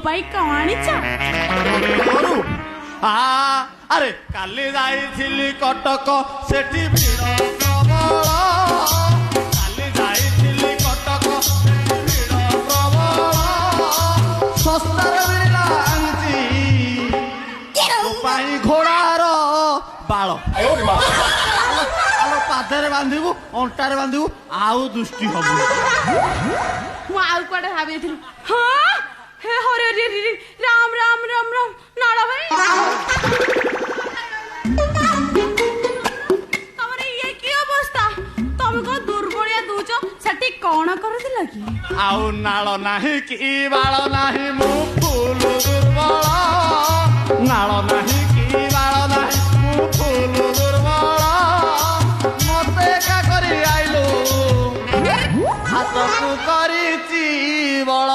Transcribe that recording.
ପାଇଁ କଣ ଆଣିଛ? ଆରେ କାଲି ଯାଇଥିଲି କଟକ ସେଠି ଭିଡ଼ ପ୍ରବଳ। କାଲି ଯାଇଥିଲି କଟକ ସେଠି ଭିଡ଼ ପ୍ରବଳ। ଶସ୍ତାରେ ମିଳିଲା ଆଣିଛି ତୋ ପାଇଁ ଘୋଡ଼ାର ବାଳ। ପାଦରେ ବାନ୍ଧିବୁ ଅଣ୍ଟାରେ ବାନ୍ଧିବୁ ଆଉ ଦୃଷ୍ଟି ହବୁ। ମୁଁ ଆଉ କୁଆଡେ ଭାବିଥିଲି। ହଁ ହେ ହରେ ରାମ ରାମ ରାମ ରାମ ନାଳ ଭାଇ ତମର ଇଏ କି ଅବସ୍ଥା? ତମେ କଣ ଦୁର୍ବଳିଆ ଦଉଛ? ସେଠି କଣ କରୁଥିଲ କି? ଆଉ ନାଳ ନାହିଁ କି ବାଳ ନାହିଁ ମୁଁ ଫୁଲ ଦୁର୍ବଳ। ନାଳ ନାହିଁ କି ବାଳ ନାହିଁ ମୁଁ ଫୁଲ ଦୁର୍ବଳ। ମତେ ଏକା କରି ଆଇଲୁ ହାତକୁ କରିଛି ବଳ।